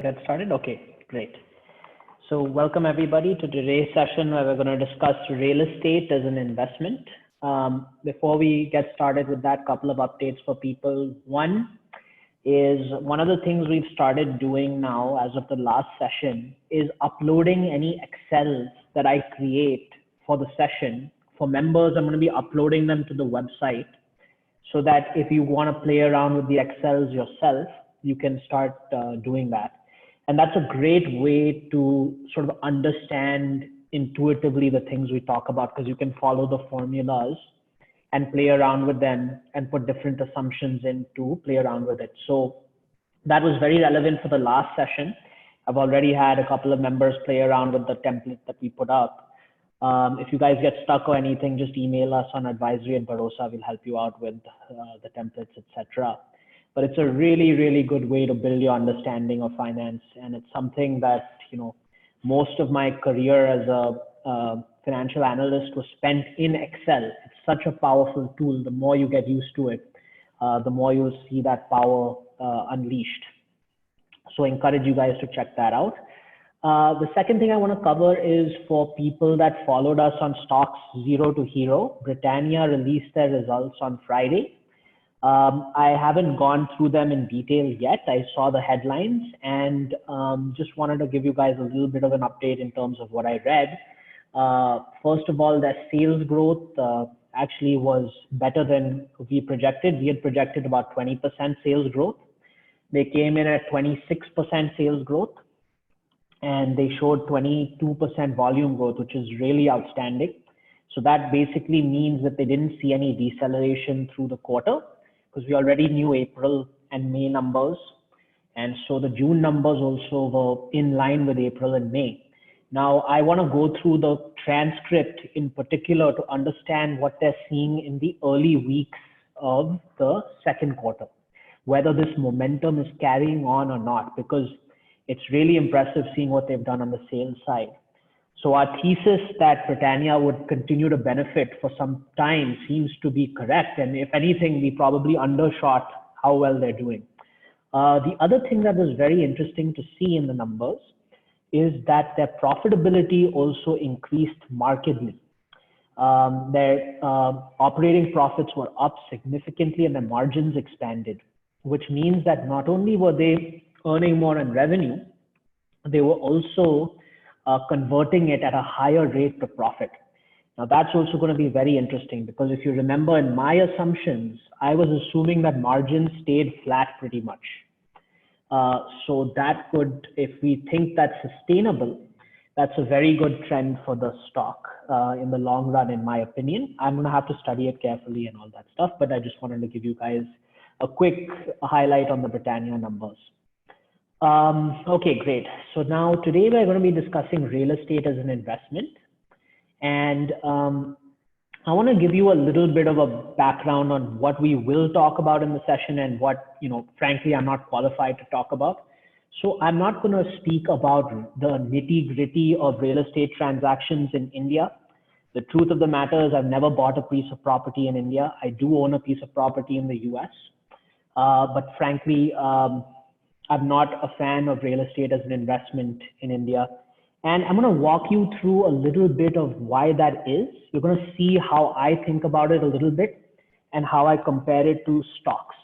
Get started? Okay, great. So welcome everybody to today's session where we're going to discuss real estate as an investment. Before we get started with that, couple of updates for people. One is one of the things we've started doing now as of the last session is uploading any Excels that I create for the session. For members, I'm going to be uploading them to the website so that if you want to play around with the Excels yourself, you can start doing that. And that's a great way to sort of understand intuitively the things we talk about, because you can follow the formulas and play around with them and put different assumptions in to play around with it. So that was very relevant for the last session. I've already had a couple of members play around with the template that we put up. If you guys get stuck or anything, just email us on advisory@barossa. We'll help you out with the templates, etc. But it's a really, really good way to build your understanding of finance. And it's something that, most of my career as a financial analyst was spent in Excel. It's such a powerful tool. The more you get used to it, the more you'll see that power unleashed. So I encourage you guys to check that out. The second thing I want to cover is for people that followed us on stocks Zero to Hero. Britannia released their results on Friday. I haven't gone through them in detail yet. I saw the headlines and just wanted to give you guys a little bit of an update in terms of what I read. First of all, their sales growth actually was better than we projected. We had projected about 20% sales growth. They came in at 26% sales growth, and they showed 22% volume growth, which is really outstanding. So that basically means that they didn't see any deceleration through the quarter, because we already knew April and May numbers. And so the June numbers also were in line with April and May. Now, I want to go through the transcript in particular to understand what they're seeing in the early weeks of the second quarter, whether this momentum is carrying on or not, because it's really impressive seeing what they've done on the sales side. So our thesis that Britannia would continue to benefit for some time seems to be correct. And if anything, we probably undershot how well they're doing. The other thing that was very interesting to see in the numbers is that their profitability also increased markedly. Their operating profits were up significantly and the margins expanded, which means that not only were they earning more in revenue, they were also converting it at a higher rate to profit. Now that's also going to be very interesting, because if you remember in my assumptions, I was assuming that margins stayed flat pretty much. So that could, if we think that's sustainable, that's a very good trend for the stock in the long run, in my opinion. I'm going to have to study it carefully and all that stuff, but I just wanted to give you guys a quick highlight on the Britannia numbers. Okay, great. So now today we're going to be discussing real estate as an investment. And I want to give you a little bit of a background on what we will talk about in the session and what, frankly, I'm not qualified to talk about. So I'm not going to speak about the nitty-gritty of real estate transactions in India. The truth of the matter is I've never bought a piece of property in India. I do own a piece of property in the US. But frankly, I'm not a fan of real estate as an investment in India. And I'm going to walk you through a little bit of why that is. You're going to see how I think about it a little bit and how I compare it to stocks,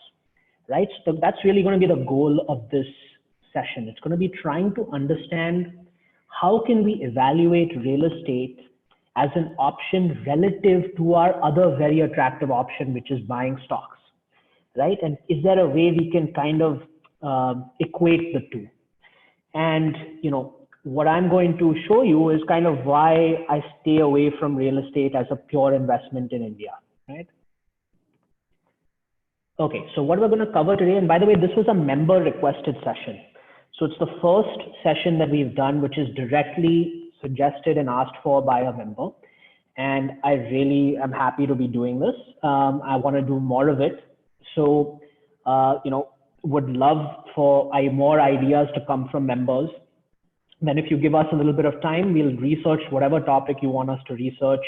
right? So that's really going to be the goal of this session. It's going to be trying to understand how can we evaluate real estate as an option relative to our other very attractive option, which is buying stocks, right? And is there a way we can kind of equate the two? And what I'm going to show you is kind of why I stay away from real estate as a pure investment in India, right? Okay, so what we're going to cover today, and by the way, this was a member requested session. So it's the first session that we've done, which is directly suggested and asked for by a member. And I really am happy to be doing this. I want to do more of it. So, would love for more ideas to come from members. Then if you give us a little bit of time, we'll research whatever topic you want us to research,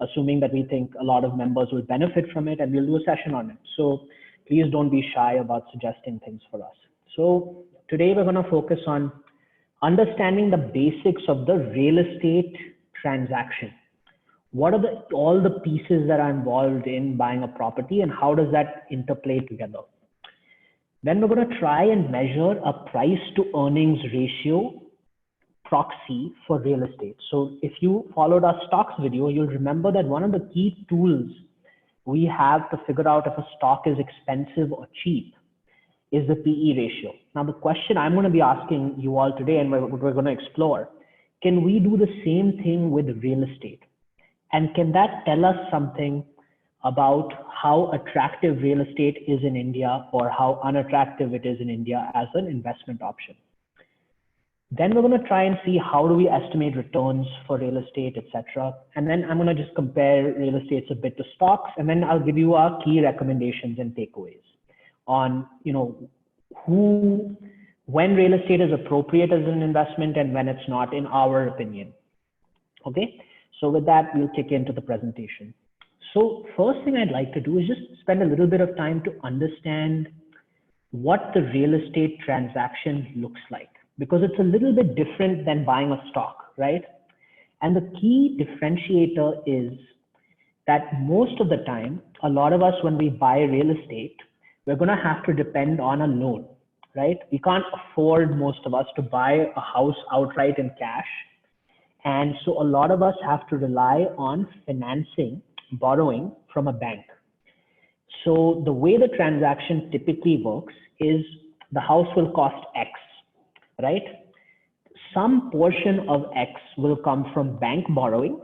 assuming that we think a lot of members will benefit from it, and we'll do a session on it. So please don't be shy about suggesting things for us. So today we're going to focus on understanding the basics of the real estate transaction. What are all the pieces that are involved in buying a property and how does that interplay together? Then we're going to try and measure a price to earnings ratio proxy for real estate. So if you followed our stocks video, you'll remember that one of the key tools we have to figure out if a stock is expensive or cheap is the PE ratio. Now, the question I'm going to be asking you all today and we're going to explore, can we do the same thing with real estate? And can that tell us something about how attractive real estate is in India or how unattractive it is in India as an investment option? Then we're going to try and see how do we estimate returns for real estate, etc. And then I'm going to just compare real estates a bit to stocks, and then I'll give you our key recommendations and takeaways on, when real estate is appropriate as an investment and when it's not, in our opinion. Okay, so with that, we'll kick into the presentation. So first thing I'd like to do is just spend a little bit of time to understand what the real estate transaction looks like, because it's a little bit different than buying a stock, right? And the key differentiator is that most of the time, a lot of us, when we buy real estate, we're going to have to depend on a loan, right? We can't afford, most of us, to buy a house outright in cash. And so a lot of us have to rely on financing, borrowing from a bank. So the way the transaction typically works is the house will cost X, right? Some portion of X will come from bank borrowings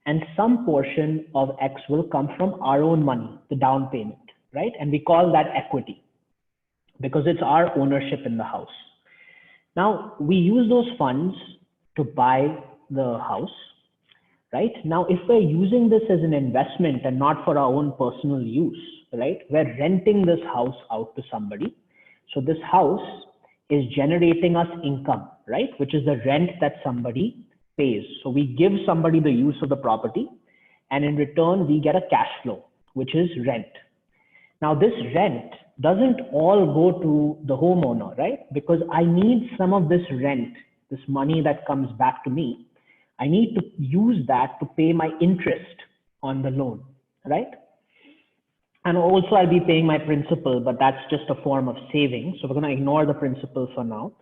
and some portion of X will come from our own money, the down payment, right? And we call that equity because it's our ownership in the house. Now, we use those funds to buy the house, right? Now, if we're using this as an investment and not for our own personal use, right? We're renting this house out to somebody. So this house is generating us income, right? Which is the rent that somebody pays. So we give somebody the use of the property and in return, we get a cash flow, which is rent. Now this rent doesn't all go to the homeowner, right? Because I need some of this rent, this money that comes back to me. I need to use that to pay my interest on the loan, right? And also I'll be paying my principal, but that's just a form of saving. So we're going to ignore the principal for now.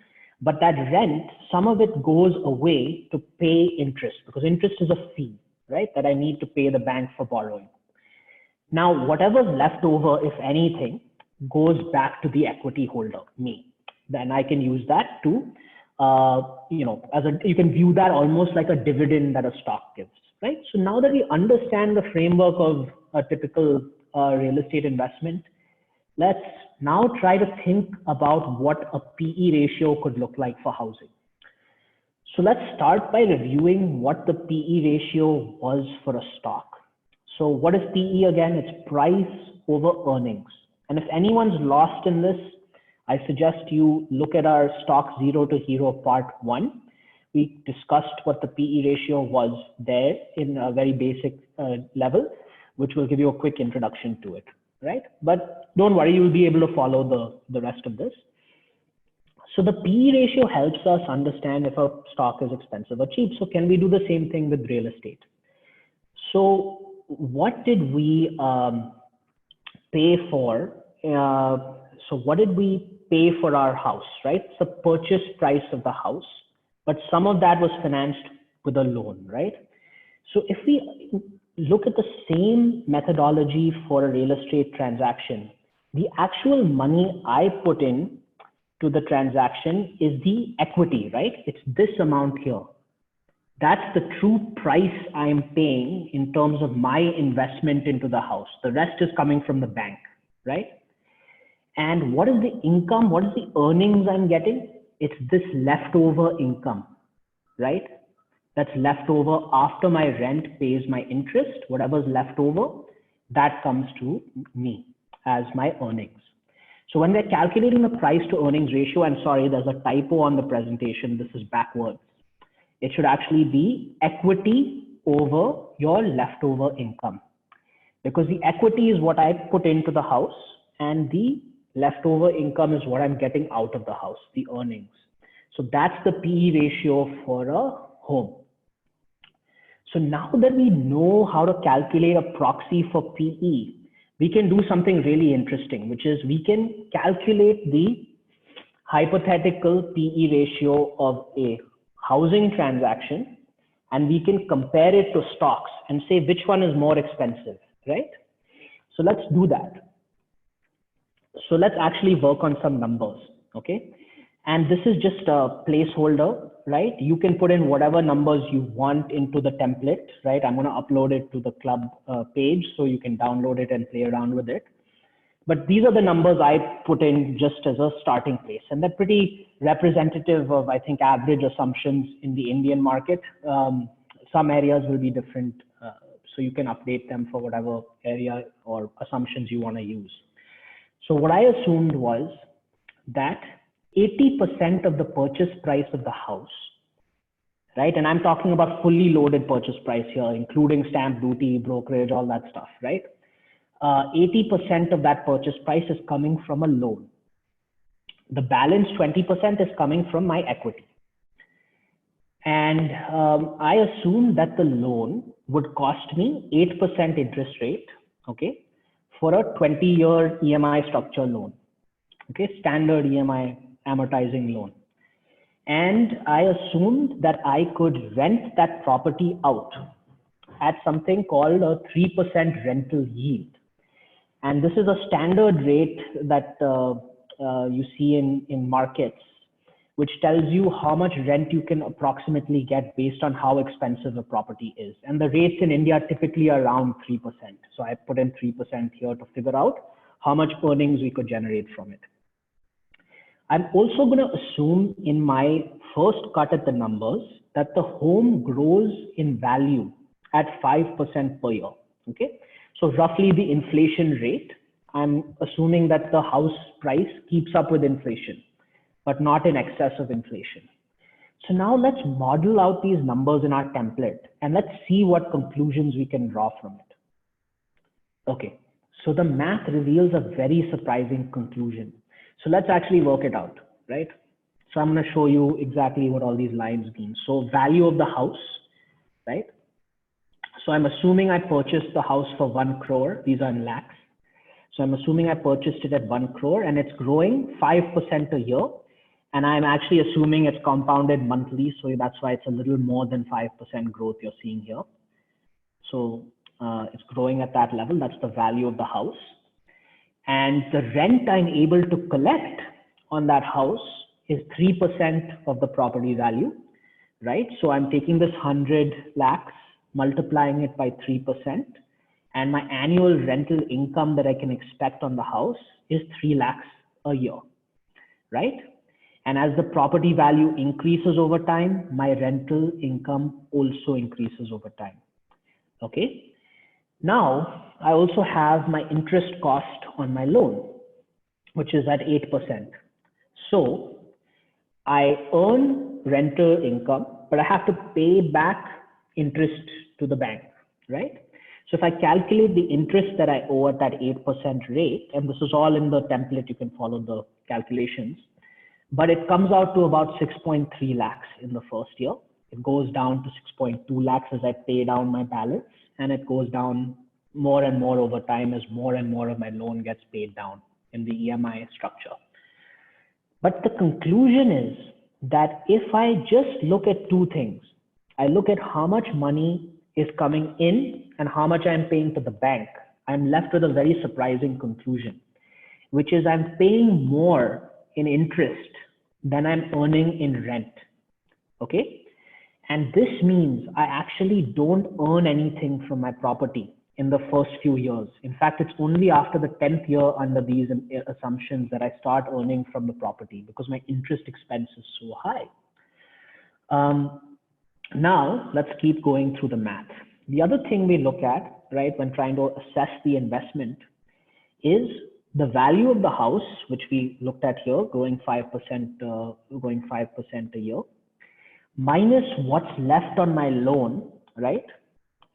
But that rent, some of it goes away to pay interest because interest is a fee, right? That I need to pay the bank for borrowing. Now, whatever's left over, if anything, goes back to the equity holder, me. Then I can use that to, you can view that almost like a dividend that a stock gives, right? So now that we understand the framework of a typical real estate investment, let's now try to think about what a PE ratio could look like for housing. So let's start by reviewing what the PE ratio was for a stock. So what is PE again? It's price over earnings. And if anyone's lost in this, I suggest you look at our Stock Zero to Hero Part 1. We discussed what the PE ratio was there in a very basic level, which will give you a quick introduction to it, right? But don't worry, you'll be able to follow the rest of this. So the PE ratio helps us understand if a stock is expensive or cheap. So can we do the same thing with real estate? So what did we pay for? So what did we pay for our house, right? It's the purchase price of the house, but some of that was financed with a loan, right? So if we look at the same methodology for a real estate transaction, the actual money I put in to the transaction is the equity, right? It's this amount here. That's the true price I'm paying in terms of my investment into the house. The rest is coming from the bank, right? And what is the income? What is the earnings I'm getting? It's this leftover income, right? That's left over after my rent pays my interest. Whatever's left over, that comes to me as my earnings. So when we're calculating the price to earnings ratio, I'm sorry, there's a typo on the presentation. This is backwards. It should actually be equity over your leftover income, because the equity is what I put into the house and the Leftover income is what I'm getting out of the house, the earnings. So that's the PE ratio for a home. So now that we know how to calculate a proxy for PE, we can do something really interesting, which is we can calculate the hypothetical PE ratio of a housing transaction, and we can compare it to stocks and say which one is more expensive, right? So let's do that. So let's actually work on some numbers, okay? And this is just a placeholder, right? You can put in whatever numbers you want into the template, right? I'm going to upload it to the club page so you can download it and play around with it. But these are the numbers I put in just as a starting place. And they're pretty representative of, I think, average assumptions in the Indian market. Some areas will be different, so you can update them for whatever area or assumptions you want to use. So what I assumed was that 80% of the purchase price of the house, right? And I'm talking about fully loaded purchase price here, including stamp duty, brokerage, all that stuff, right? 80% of that purchase price is coming from a loan. The balance 20% is coming from my equity. And I assume that the loan would cost me 8% interest rate, okay, for a 20-year EMI structure loan, okay, standard EMI amortizing loan. And I assumed that I could rent that property out at something called a 3% rental yield. And this is a standard rate that you see in markets, which tells you how much rent you can approximately get based on how expensive a property is. And the rates in India are typically around 3%. So I put in 3% here to figure out how much earnings we could generate from it. I'm also going to assume in my first cut at the numbers that the home grows in value at 5% per year, okay? So roughly the inflation rate, I'm assuming that the house price keeps up with inflation, but not in excess of inflation. So now let's model out these numbers in our template and let's see what conclusions we can draw from it. Okay, so the math reveals a very surprising conclusion. So let's actually work it out, right? So I'm going to show you exactly what all these lines mean. So value of the house, right? So I'm assuming I purchased the house for 1 crore. These are in lakhs. So I'm assuming I purchased it at 1 crore and it's growing 5% a year. And I'm actually assuming it's compounded monthly. So that's why it's a little more than 5% growth you're seeing here. So it's growing at that level. That's the value of the house. And the rent I'm able to collect on that house is 3% of the property value, right? So I'm taking this 100 lakhs, multiplying it by 3%, and my annual rental income that I can expect on the house is 3 lakhs a year, right? And as the property value increases over time, my rental income also increases over time, okay? Now, I also have my interest cost on my loan, which is at 8%. So I earn rental income, but I have to pay back interest to the bank, right? So if I calculate the interest that I owe at that 8% rate, and this is all in the template, you can follow the calculations, but it comes out to about 6.3 lakhs in the first year. It goes down to 6.2 lakhs as I pay down my balance, and it goes down more and more over time as more and more of my loan gets paid down in the EMI structure. But the conclusion is that if I just look at two things, I look at how much money is coming in and how much I'm paying to the bank, I'm left with a very surprising conclusion, which is I'm paying more in interest than I'm earning in rent, okay? And this means I actually don't earn anything from my property in the first few years. In fact, it's only after the 10th year under these assumptions that I start earning from the property because my interest expense is so high. Now, let's keep going through the math. The other thing we look at, right, when trying to assess the investment is the value of the house, which we looked at here, growing 5% a year, minus what's left on my loan, right?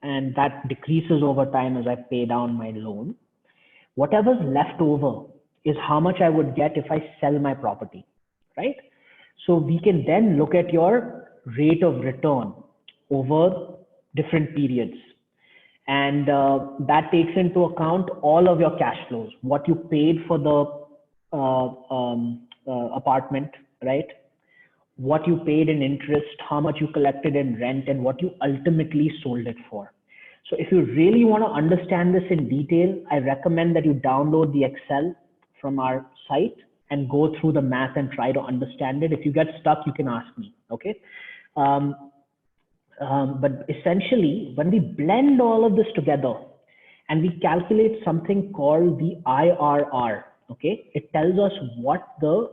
And that decreases over time as I pay down my loan. Whatever's left over is how much I would get if I sell my property, right? So we can then look at your rate of return over different periods. And that takes into account all of your cash flows, what you paid for the apartment, right? What you paid in interest, how much you collected in rent, and what you ultimately sold it for. So if you really want to understand this in detail, I recommend that you download the Excel from our site and go through the math and try to understand it. If you get stuck, you can ask me, okay? But essentially, when we blend all of this together and we calculate something called the IRR, okay, it tells us what the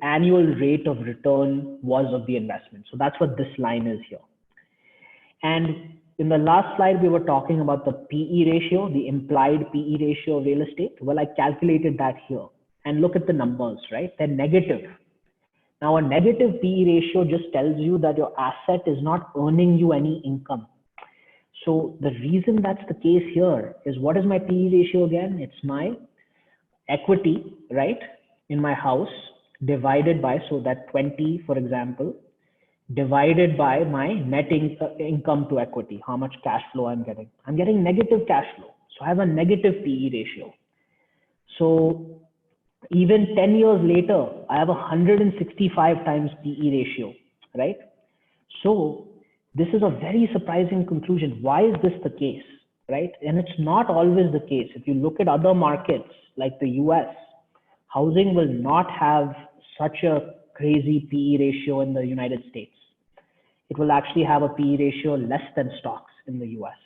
annual rate of return was of the investment. So that's what this line is here. And in the last slide, we were talking about the PE ratio, the implied PE ratio of real estate. Well, I calculated that here. And look at the numbers, right? They're negative. Now, a negative PE ratio just tells you that your asset is not earning you any income. So the reason that's the case here is, what is my PE ratio again? It's my equity, right, in my house divided by, so that 20, for example, divided by my net income to equity, how much cash flow I'm getting. I'm getting negative cash flow. So I have a negative PE ratio. So even 10 years later, I have 165 times PE ratio, right? So this is a very surprising conclusion. Why is this the case, right? And it's not always the case. If you look at other markets like the US, housing will not have such a crazy PE ratio in the United States. It will actually have a PE ratio less than stocks in the US.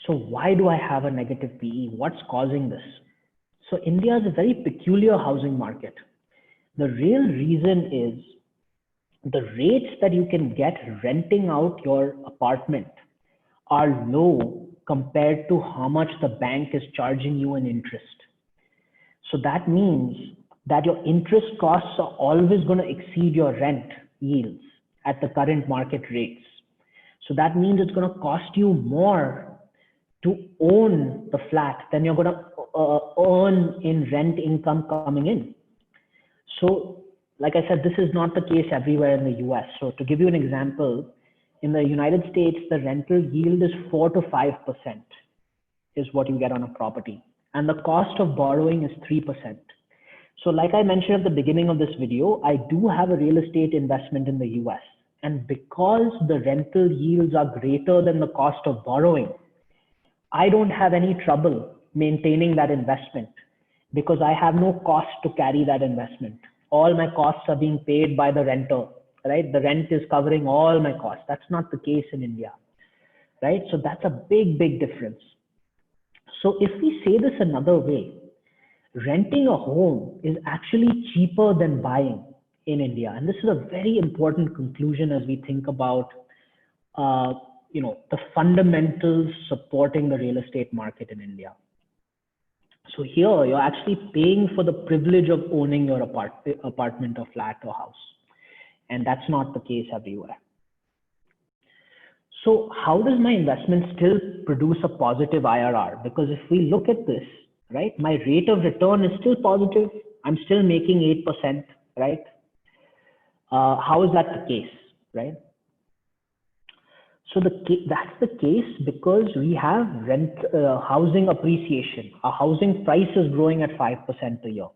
So why do I have a negative PE? What's causing this? So India is a very peculiar housing market. The real reason is the rates that you can get renting out your apartment are low compared to how much the bank is charging you in interest. So that means that your interest costs are always going to exceed your rent yields at the current market rates. So that means it's going to cost you more to own the flat than you're going to earn in rent income coming in. So, like I said, this is not the case everywhere in the US. So to give you an example, in the United States, the rental yield is 4 to 5% is what you get on a property. And the cost of borrowing is 3%. So like I mentioned at the beginning of this video, I do have a real estate investment in the US. And because the rental yields are greater than the cost of borrowing, I don't have any trouble maintaining that investment because I have no cost to carry that investment. All my costs are being paid by the renter, right? The rent is covering all my costs. That's not the case in India, right? So that's a big, big difference. So if we say this another way, renting a home is actually cheaper than buying in India. And this is a very important conclusion as we think about the fundamentals supporting the real estate market in India. So here you're actually paying for the privilege of owning your apartment or flat or house. And that's not the case everywhere. So how does my investment still produce a positive IRR? Because if we look at this, right, my rate of return is still positive. I'm still making 8%, right? How is that the case, right? So that's the case because we have housing appreciation. Our housing price is growing at 5% a year,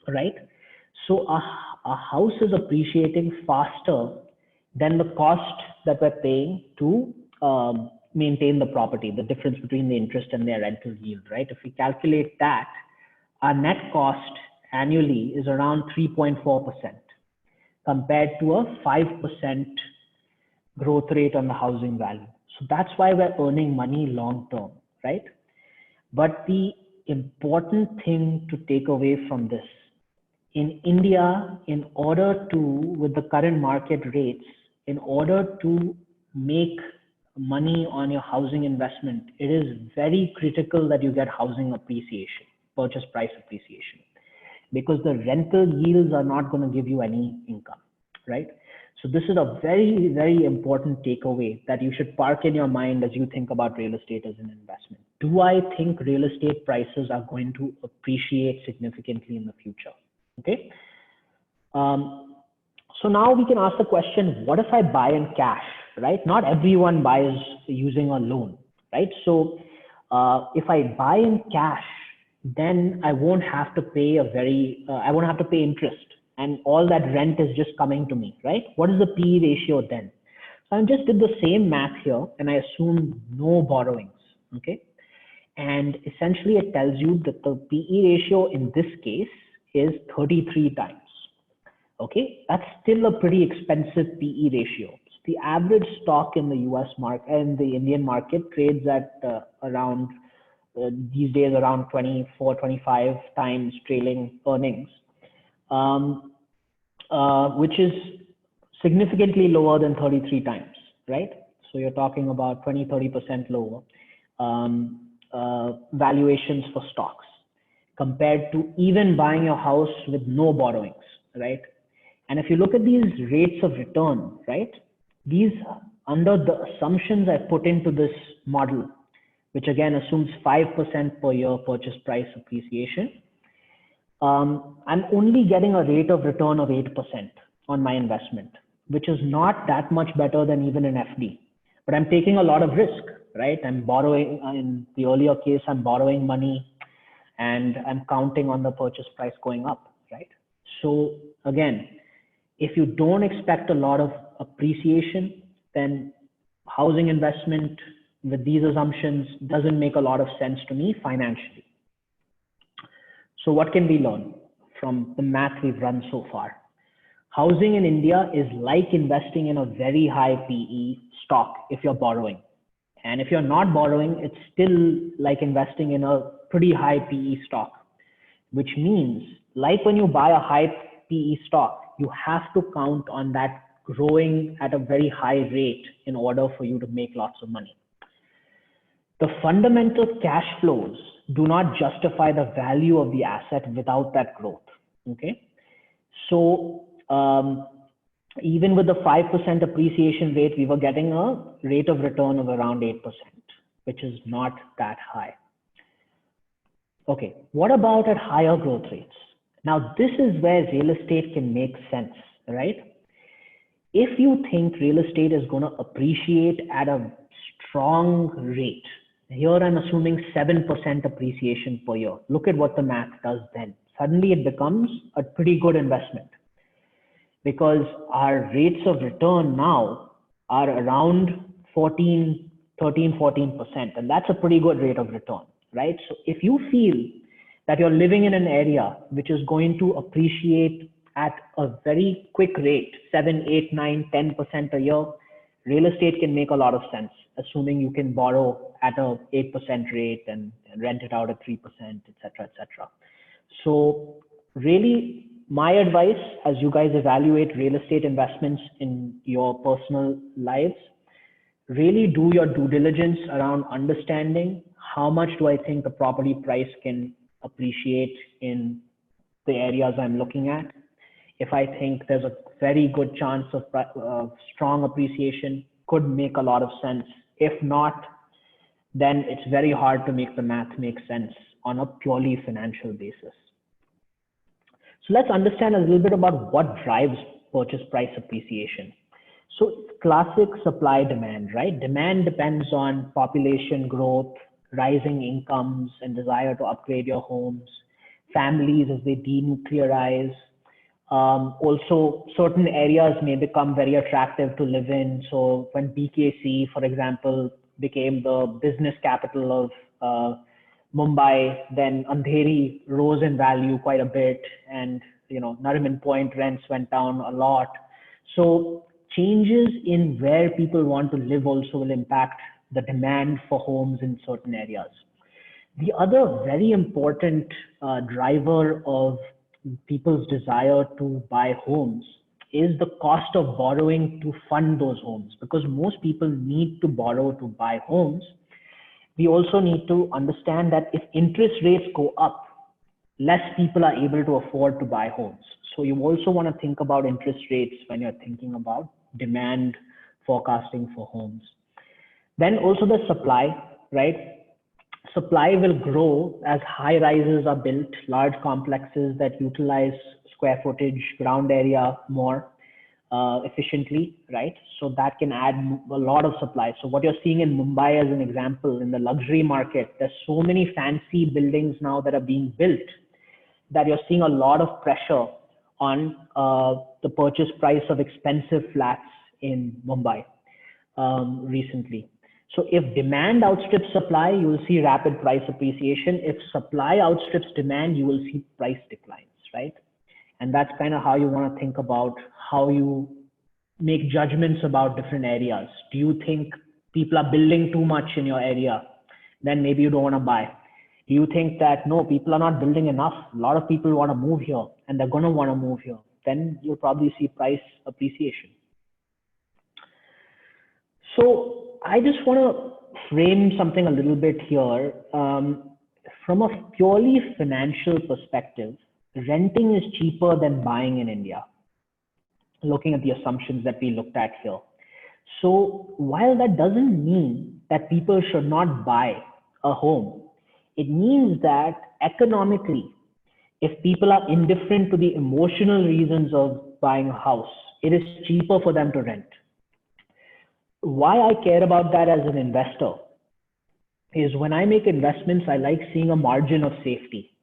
right? So a house is appreciating faster than the cost that we're paying to maintain the property, the difference between the interest and their rental yield, right? If we calculate that, our net cost annually is around 3.4% compared to a 5% growth rate on the housing value. So that's why we're earning money long term, right? But the important thing to take away from this, in India, in order to, with the current market rates, in order to make money on your housing investment, it is very critical that you get housing appreciation, purchase price appreciation, because the rental yields are not going to give you any income, right? So this is a very, very important takeaway that you should park in your mind as you think about real estate as an investment. do I think real estate prices are going to appreciate significantly in the future? Okay. So now we can ask the question, what if I buy in cash, right? Not everyone buys using a loan, right? So if I buy in cash, then I won't have to pay I won't have to pay interest, and all that rent is just coming to me, right? What is the PE ratio then? So I just did the same math here and I assumed no borrowings, okay? And essentially it tells you that the PE ratio in this case is 33 times. Okay, that's still a pretty expensive PE ratio. So the average stock in the US market and the Indian market trades at around these days around 24, 25 times trailing earnings, which is significantly lower than 33 times, right? So you're talking about 20, 30% lower valuations for stocks compared to even buying a house with no borrowings, right? And if you look at these rates of return, right, these under the assumptions I put into this model, which again assumes 5% per year purchase price appreciation, I'm only getting a rate of return of 8% on my investment, which is not that much better than even an FD. But I'm taking a lot of risk, right? I'm borrowing, in the earlier case, I'm borrowing money and I'm counting on the purchase price going up, right? So again, if you don't expect a lot of appreciation, then housing investment with these assumptions doesn't make a lot of sense to me financially. So what can we learn from the math we've run so far? Housing in India is like investing in a very high PE stock if you're borrowing. And if you're not borrowing, it's still like investing in a pretty high PE stock, which means like when you buy a high PE stock, you have to count on that growing at a very high rate in order for you to make lots of money. The fundamental cash flows do not justify the value of the asset without that growth. Okay. So even with the 5% appreciation rate, we were getting a rate of return of around 8%, which is not that high. Okay, what about at higher growth rates? Now, this is where real estate can make sense, right? If you think real estate is going to appreciate at a strong rate, here I'm assuming 7% appreciation per year. Look at what the math does then. Suddenly it becomes a pretty good investment because our rates of return now are around 14%, and that's a pretty good rate of return, right? So if you feel that you're living in an area which is going to appreciate at a very quick rate, 7, 8, 9, 10% a year, real estate can make a lot of sense, assuming you can borrow at a 8% rate and rent it out at 3%, etc., etc. So really, my advice as you guys evaluate real estate investments in your personal lives, really do your due diligence around understanding how much do I think the property price can appreciate in the areas I'm looking at. If I think there's a very good chance of strong appreciation, could make a lot of sense. If not, then it's very hard to make the math make sense on a purely financial basis. So let's understand a little bit about what drives purchase price appreciation. So classic supply demand, right? Demand depends on population growth, rising incomes and desire to upgrade your homes, families as they denuclearize. Also, certain areas may become very attractive to live in. So when BKC, for example, became the business capital of Mumbai, then Andheri rose in value quite a bit, and Nariman Point rents went down a lot. So changes in where people want to live also will impact the demand for homes in certain areas. The other very important driver of people's desire to buy homes is the cost of borrowing to fund those homes, because most people need to borrow to buy homes. We also need to understand that if interest rates go up, less people are able to afford to buy homes. So you also want to think about interest rates when you're thinking about demand forecasting for homes. Then also the supply, right? supply will grow as high rises are built, large complexes that utilize square footage, ground area more efficiently, right? So that can add a lot of supply. So what you're seeing in Mumbai as an example, in the luxury market, there's so many fancy buildings now that are being built that you're seeing a lot of pressure on the purchase price of expensive flats in Mumbai recently. So if demand outstrips supply, you will see rapid price appreciation. If supply outstrips demand, you will see price declines, right? And that's kind of how you want to think about how you make judgments about different areas. Do you think people are building too much in your area? Then maybe you don't want to buy. Do you think that no, people are not building enough? A lot of people want to move here and they're going to want to move here. Then you'll probably see price appreciation. So I just want to frame something a little bit here. From a purely financial perspective, renting is cheaper than buying in India, looking at the assumptions that we looked at here. So while that doesn't mean that people should not buy a home, it means that economically, if people are indifferent to the emotional reasons of buying a house, it is cheaper for them to rent. Why I care about that as an investor is when I make investments, I like seeing a margin of safety.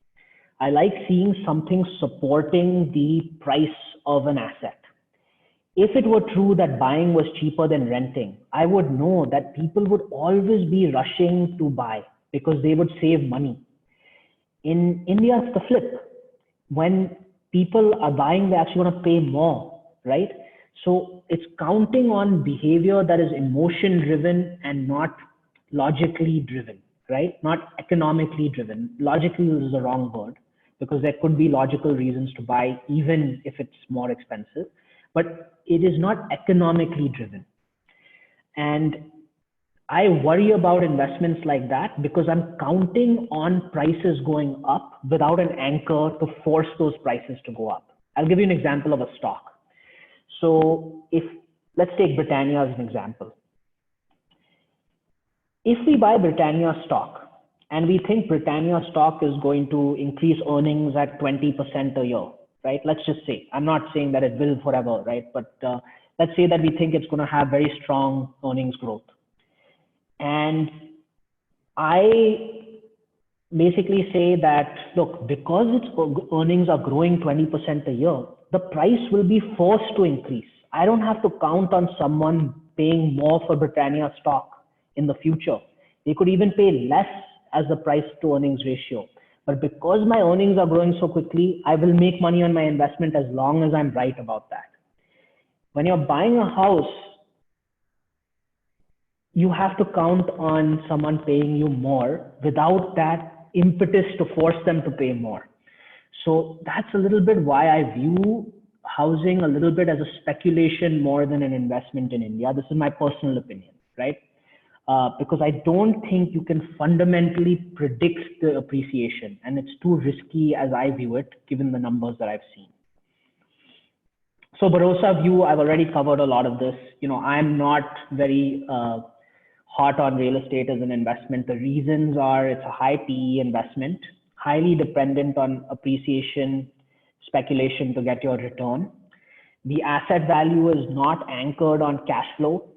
I like seeing something supporting the price of an asset. If it were true that buying was cheaper than renting, I would know that people would always be rushing to buy because they would save money. In India, it's the flip. When people are buying, they actually want to pay more, right? So it's counting on behavior that is emotion driven and not logically driven, right? Not economically driven. Logically is the wrong word because there could be logical reasons to buy even if it's more expensive, but it is not economically driven. And I worry about investments like that because I'm counting on prices going up without an anchor to force those prices to go up. I'll give you an example of a stock. So let's take Britannia as an example. If we buy Britannia stock and we think Britannia stock is going to increase earnings at 20% a year, right? Let's just say, I'm not saying that it will forever, right? But let's say that we think it's going to have very strong earnings growth. And I basically say that, look, because its earnings are growing 20% a year, the price will be forced to increase. I don't have to count on someone paying more for Britannia stock in the future. They could even pay less as the price to earnings ratio. But because my earnings are growing so quickly, I will make money on my investment as long as I'm right about that. When you're buying a house, you have to count on someone paying you more without that impetus to force them to pay more. So that's a little bit why I view housing a little bit as a speculation more than an investment in India. This is my personal opinion, right? Because I don't think you can fundamentally predict the appreciation, and it's too risky as I view it, given the numbers that I've seen. So Barossa view, I've already covered a lot of this. I'm not very hot on real estate as an investment. The reasons are it's a high PE investment, highly dependent on appreciation, speculation to get your return. The asset value is not anchored on cash flow.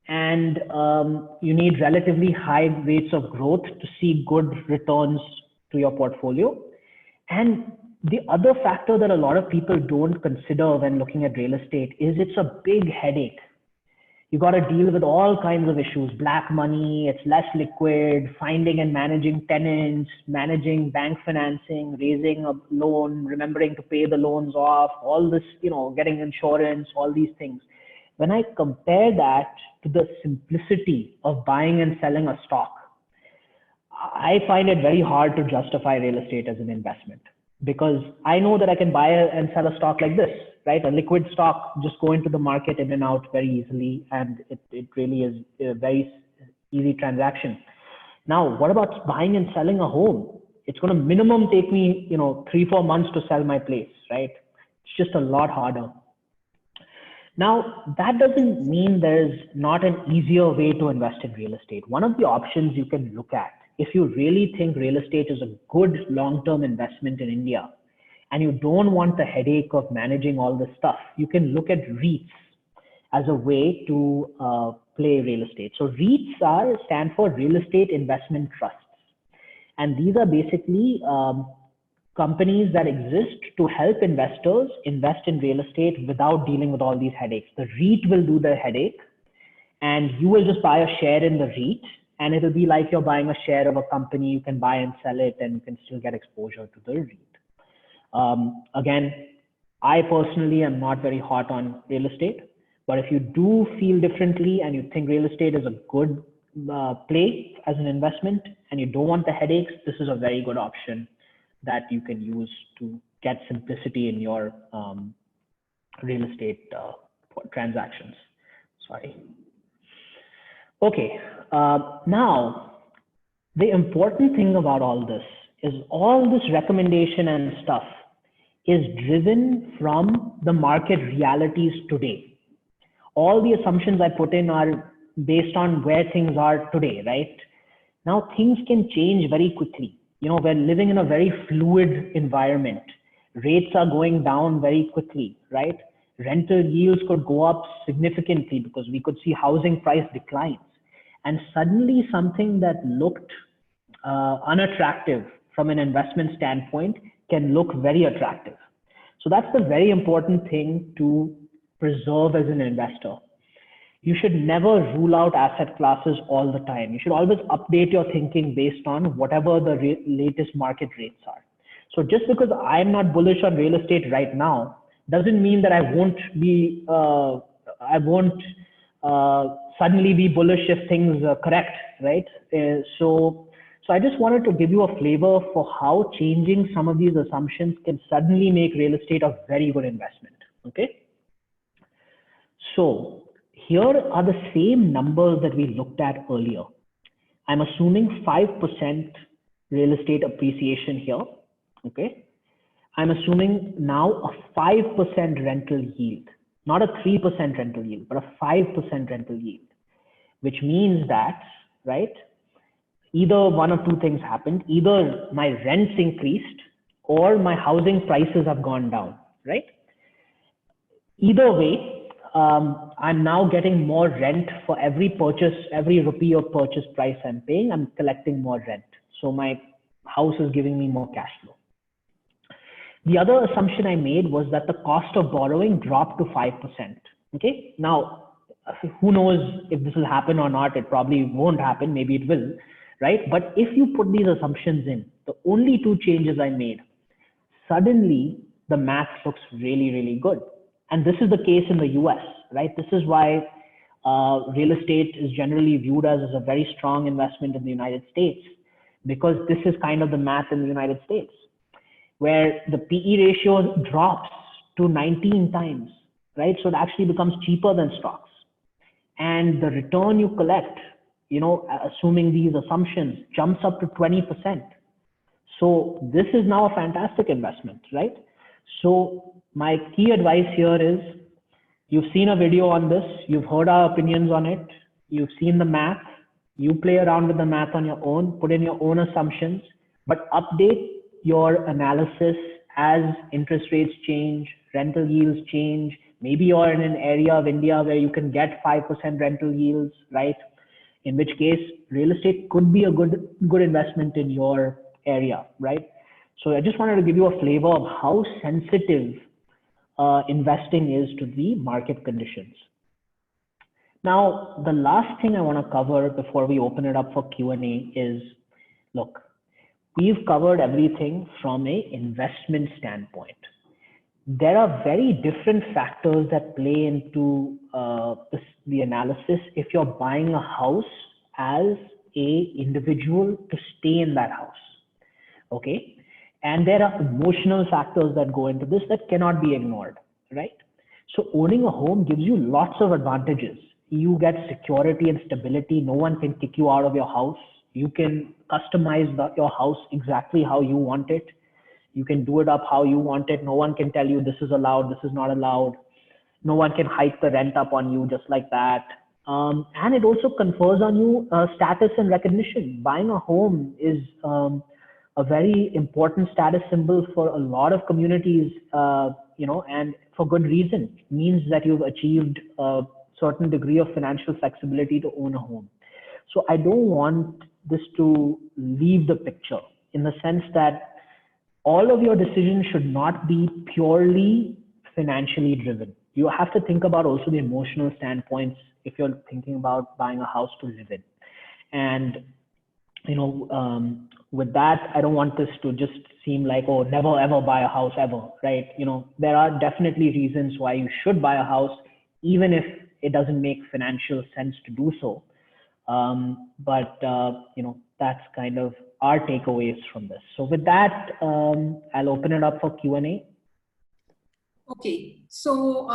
And you need relatively high rates of growth to see good returns to your portfolio. And the other factor that a lot of people don't consider when looking at real estate is it's a big headache. You got to deal with all kinds of issues, black money, it's less liquid, finding and managing tenants, managing bank financing, raising a loan, remembering to pay the loans off, all this, getting insurance, all these things. When I compare that to the simplicity of buying and selling a stock, I find it very hard to justify real estate as an investment because I know that I can buy and sell a stock like this, right? A liquid stock, just go into the market in and out very easily, and it really is a very easy transaction. Now, what about buying and selling a home? It's going to minimum take me, 3-4 months to sell my place, right? It's just a lot harder. Now, that doesn't mean there's not an easier way to invest in real estate. One of the options you can look at if you really think real estate is a good long-term investment in India, and you don't want the headache of managing all this stuff, you can look at REITs as a way to play real estate. So REITs stand for Real Estate Investment Trusts. And these are basically companies that exist to help investors invest in real estate without dealing with all these headaches. The REIT will do the headache, and you will just buy a share in the REIT, and it'll be like you're buying a share of a company. You can buy and sell it, and you can still get exposure to the REIT. Again, I personally am not very hot on real estate, but if you do feel differently and you think real estate is a good play as an investment and you don't want the headaches, this is a very good option that you can use to get simplicity in your real estate transactions. Sorry. Okay, now the important thing about all this is all this recommendation and stuff is driven from the market realities today. All the assumptions I put in are based on where things are today, right? Now things can change very quickly. You know, we're living in a very fluid environment. Rates are going down very quickly, right? Rental yields could go up significantly because we could see housing price declines. And suddenly something that looked unattractive from an investment standpoint can look very attractive. So that's the very important thing to preserve as an investor. You should never rule out asset classes all the time. You should always update your thinking based on whatever the latest market rates are. So just because I'm not bullish on real estate right now doesn't mean that I won't suddenly be bullish if things correct, right? So I just wanted to give you a flavor for how changing some of these assumptions can suddenly make real estate a very good investment. Okay. So here are the same numbers that we looked at earlier. I'm assuming 5% real estate appreciation here. Okay. I'm assuming now a 5% rental yield, not a 3% rental yield, but a 5% rental yield, which means that, right, either one of two things happened. Either my rents increased or my housing prices have gone down, right? Either way, I'm now getting more rent for every rupee of purchase price I'm paying, I'm collecting more rent. So my house is giving me more cash flow. The other assumption I made was that the cost of borrowing dropped to 5%. Okay. Now, who knows if this will happen or not? It probably won't happen. Maybe it will, right? But if you put these assumptions in, the only two changes I made, suddenly the math looks really, really good. And this is the case in the US, right? This is why real estate is generally viewed as a very strong investment in the United States, because this is kind of the math in the United States, where the PE ratio drops to 19 times, right? So it actually becomes cheaper than stocks. And the return you collect, you know, assuming these assumptions, jumps up to 20%. So this is now a fantastic investment, right? So my key advice here is, you've seen a video on this, you've heard our opinions on it, you've seen the math, you play around with the math on your own, put in your own assumptions, but update your analysis as interest rates change, rental yields change. Maybe you're in an area of India where you can get 5% rental yields, right? In which case, real estate could be a good investment in your area, right? So I just wanted to give you a flavor of how sensitive investing is to the market conditions. Now, the last thing I want to cover before we open it up for Q&A is, look, we've covered everything from an investment standpoint. There are very different factors that play into the analysis if you're buying a house as an individual to stay in that house. Okay. And there are emotional factors that go into this that cannot be ignored, right? So owning a home gives you lots of advantages. You get security and stability. No one can kick you out of your house. You can customize your house exactly how you want it. You can do it up how you want it. No one can tell you this is allowed, this is not allowed. No one can hike the rent up on you just like that. And it also confers on you status and recognition. Buying a home is a very important status symbol for a lot of communities, and for good reason. It means that you've achieved a certain degree of financial flexibility to own a home. So I don't want this to leave the picture, in the sense that all of your decisions should not be purely financially driven. You have to think about also the emotional standpoints if you're thinking about buying a house to live in. And with that, I don't want this to just seem like, oh, never ever buy a house ever, right? There are definitely reasons why you should buy a house, even if it doesn't make financial sense to do so. But that's kind of our takeaways from this. So with that, I'll open it up for Q&A. Okay, so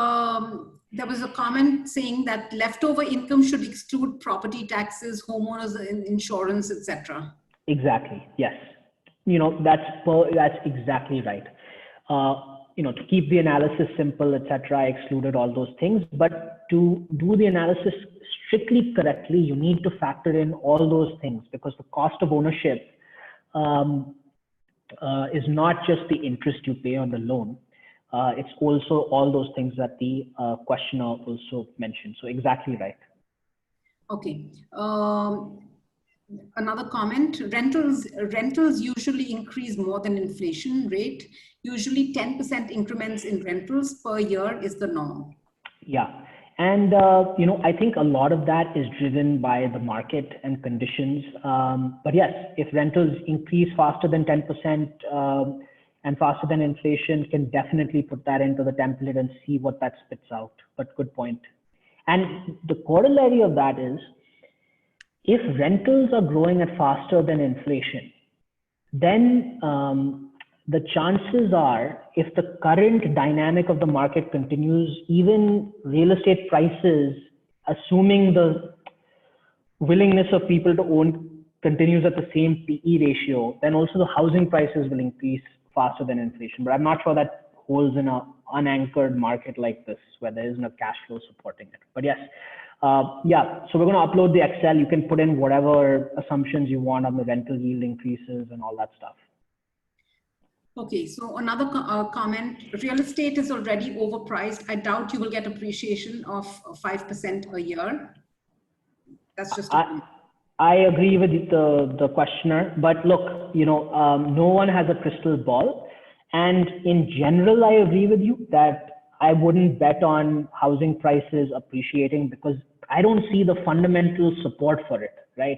there was a comment saying that leftover income should exclude property taxes, homeowners insurance, etc. Exactly. Yes. That's exactly right. To keep the analysis simple, etc., I excluded all those things. But to do the analysis strictly correctly, you need to factor in all those things, because the cost of ownership is not just the interest you pay on the loan. It's also all those things that the questioner also mentioned. So exactly right. Okay. Another comment, rentals usually increase more than inflation rate. Usually 10% increments in rentals per year is the norm. Yeah. And, I think a lot of that is driven by the market and conditions. But yes, if rentals increase faster than 10% and faster than inflation, can definitely put that into the template and see what that spits out. But good point. And the corollary of that is, if rentals are growing at faster than inflation, then the chances are, if the current dynamic of the market continues, even real estate prices, assuming the willingness of people to own continues at the same PE ratio, then also the housing prices will increase faster than inflation. But I'm not sure that holds in an unanchored market like this, where there isn't a cash flow supporting it. But yes, yeah, so we're going to upload the Excel. You can put in whatever assumptions you want on the rental yield increases and all that stuff. Okay, so another comment, real estate is already overpriced. I doubt you will get appreciation of 5% a year. That's just I agree with the questioner, but look, no one has a crystal ball. And in general, I agree with you that I wouldn't bet on housing prices appreciating, because I don't see the fundamental support for it, right?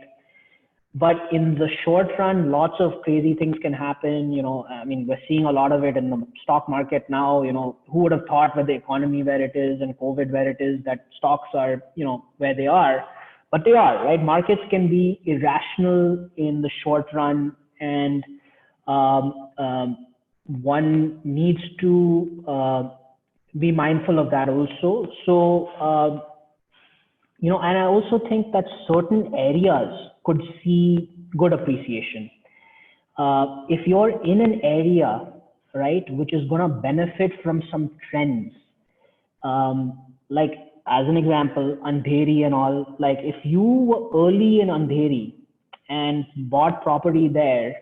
But in the short run, lots of crazy things can happen. We're seeing a lot of it in the stock market now. Who would have thought, with the economy where it is and COVID where it is, that stocks are, where they are, but they are, right? Markets can be irrational in the short run, and one needs to be mindful of that also. So, and I also think that certain areas could see good appreciation. If you're in an area, right, which is going to benefit from some trends, like as an example, Andheri and all, like if you were early in Andheri and bought property there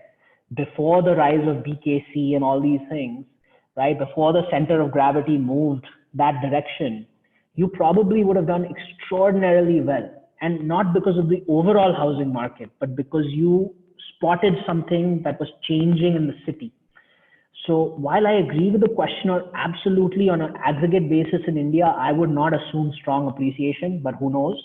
before the rise of BKC and all these things, right, before the center of gravity moved that direction, you probably would have done extraordinarily well. And not because of the overall housing market, but because you spotted something that was changing in the city. So while I agree with the questioner, absolutely on an aggregate basis in India, I would not assume strong appreciation, but who knows?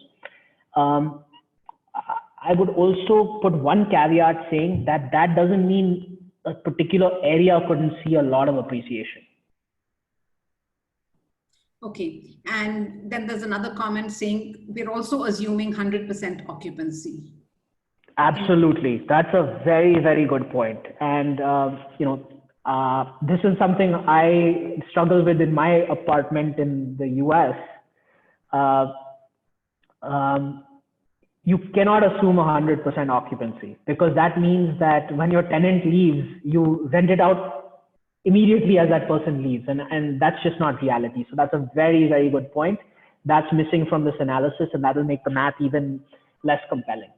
I would also put one caveat saying that that doesn't mean a particular area couldn't see a lot of appreciation. Okay, and then there's another comment saying we're also assuming 100% occupancy. Absolutely, that's a very, very good point. And this is something I struggle with in my apartment in the US. You cannot assume 100% occupancy, because that means that when your tenant leaves, you rent it out immediately as that person leaves, and that's just not reality. So that's a very, very good point. that's missing from this analysis, and that will make the math even less compelling.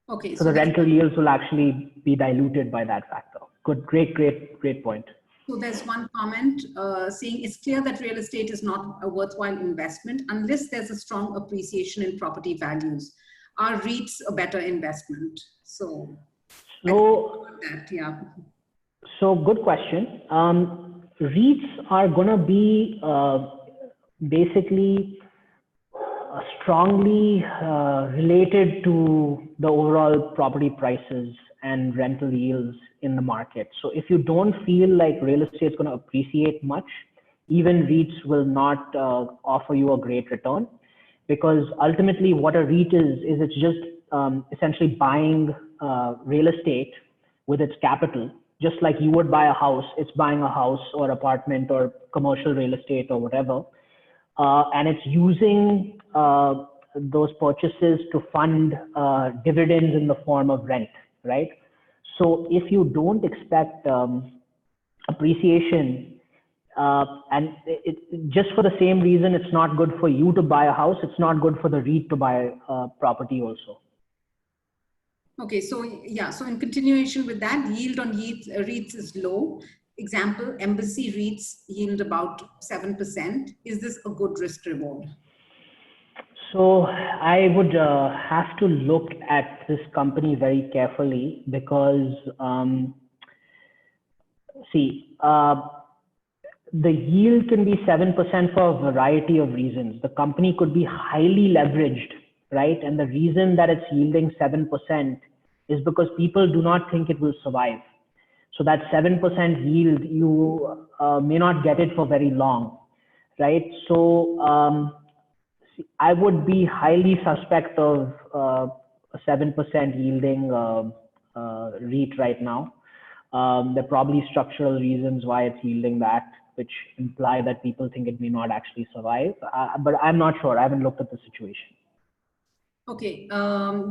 Okay. So the rental yields will actually be diluted by that factor. Good, great point. So there's one comment saying it's clear that real estate is not a worthwhile investment unless there's a strong appreciation in property values. Are REITs a better investment? So yeah. So good question. REITs are going to be basically strongly related to the overall property prices and rental yields in the market. So if you don't feel like real estate is going to appreciate much, even REITs will not offer you a great return, because ultimately what a REIT is it's just essentially buying real estate with its capital. Just like you would buy a house, it's buying a house or apartment or commercial real estate or whatever. And it's using those purchases to fund dividends in the form of rent, right? So if you don't expect appreciation, and just for the same reason, it's not good for you to buy a house, it's not good for the REIT to buy a property also. Okay, so yeah, so in continuation with that, yield on REITs is low. Example, Embassy REITs yield about 7%. Is this a good risk reward? So I would have to look at this company very carefully, because the yield can be 7% for a variety of reasons. The company could be highly leveraged, right? And the reason that it's yielding 7% is because people do not think it will survive. So that 7% yield, you may not get it for very long, right? So I would be highly suspect of a 7% yielding REIT right now. There are probably structural reasons why it's yielding that, which imply that people think it may not actually survive. But I'm not sure. I haven't looked at the situation. Okay,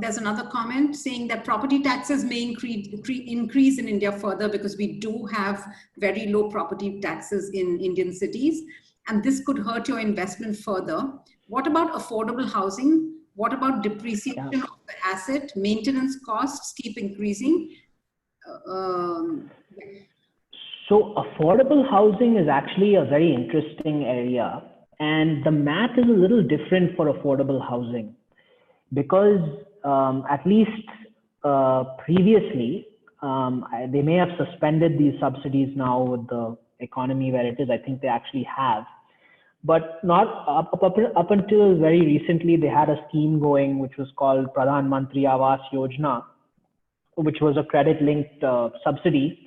there's another comment saying that property taxes may increase in India further because we do have very low property taxes in Indian cities, and this could hurt your investment further. What about affordable housing? What about depreciation of the asset? Maintenance costs keep increasing. So affordable housing is actually a very interesting area, and the math is a little different for affordable housing, because at least previously, they may have suspended these subsidies now with the economy where it is. I think they actually have. But not up until very recently, they had a scheme going which was called Pradhan Mantri Awas Yojana, which was a credit-linked subsidy,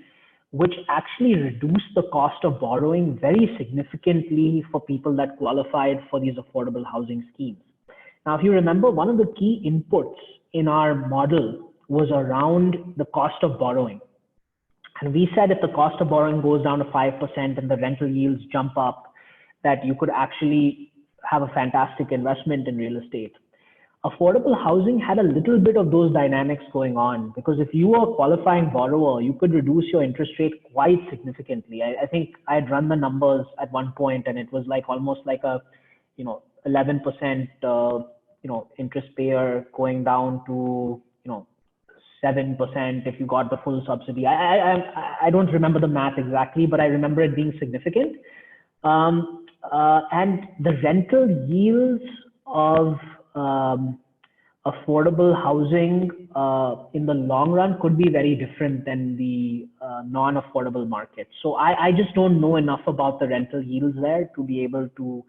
which actually reduced the cost of borrowing very significantly for people that qualified for these affordable housing schemes. Now, if you remember, one of the key inputs in our model was around the cost of borrowing. And we said if the cost of borrowing goes down to 5% and the rental yields jump up, that you could actually have a fantastic investment in real estate. Affordable housing had a little bit of those dynamics going on, because if you are a qualifying borrower, you could reduce your interest rate quite significantly. I think I had run the numbers at one point, and it was like almost like a 11% interest payer going down to 7% if you got the full subsidy. I don't remember the math exactly, but I remember it being significant. And the rental yields of affordable housing in the long run could be very different than the non-affordable market. So I just don't know enough about the rental yields there to be able to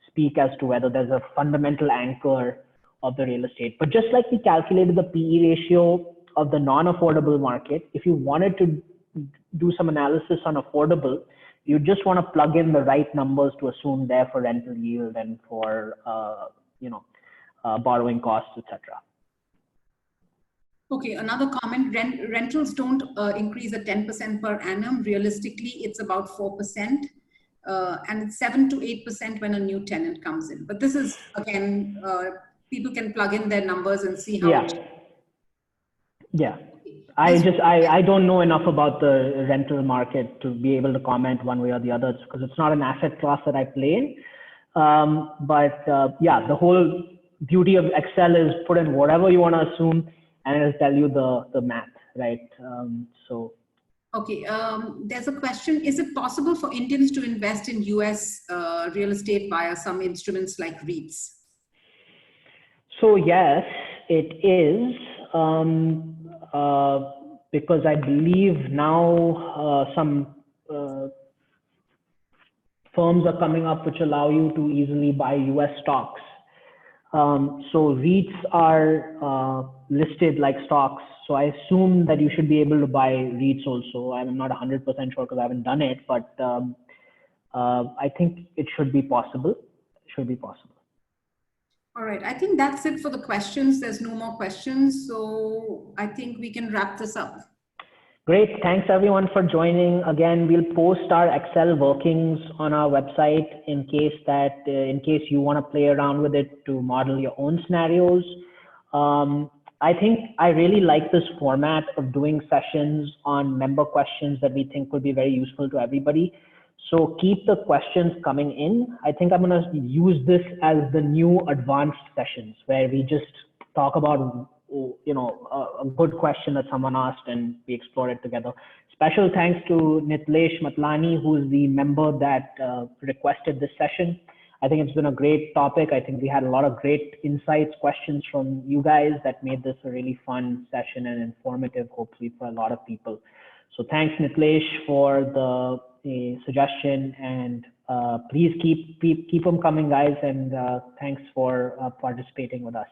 speak as to whether there's a fundamental anchor of the real estate. But just like we calculated the PE ratio of the non-affordable market, if you wanted to do some analysis on affordable, you just want to plug in the right numbers to assume there for rental yield and for borrowing costs, etc. Okay, another comment, rentals don't increase at 10% per annum. Realistically, it's about 4%. And it's 7 to 8% when a new tenant comes in. But this is, again, people can plug in their numbers and see how. Yeah. I don't know enough about the rental market to be able to comment one way or the other, because it's not an asset class that I play in. Yeah, the whole beauty of Excel is put in whatever you want to assume, and it'll tell you the math, right? Okay, there's a question. Is it possible for Indians to invest in US real estate via some instruments like REITs? So yes, it is, because I believe now some firms are coming up which allow you to easily buy US stocks. So REITs are listed like stocks. So I assume that you should be able to buy REITs also. I'm not 100% sure because I haven't done it, but I think it should be possible. It should be possible. All right, I think that's it for the questions. There's no more questions. So I think we can wrap this up. Great. Thanks everyone for joining. Again, we'll post our Excel workings on our website in case you want to play around with it to model your own scenarios. I think I really like this format of doing sessions on member questions that we think would be very useful to everybody. So keep the questions coming in. I think I'm going to use this as the new advanced sessions where we just talk about a good question that someone asked and we explore it together. Special thanks to Nitlesh Matlani, who is the member that requested this session. I think it's been a great topic. I think we had a lot of great insights, questions from you guys that made this a really fun session and informative, hopefully for a lot of people. So thanks Nitlesh for the suggestion, and please keep them coming, guys, and thanks for participating with us.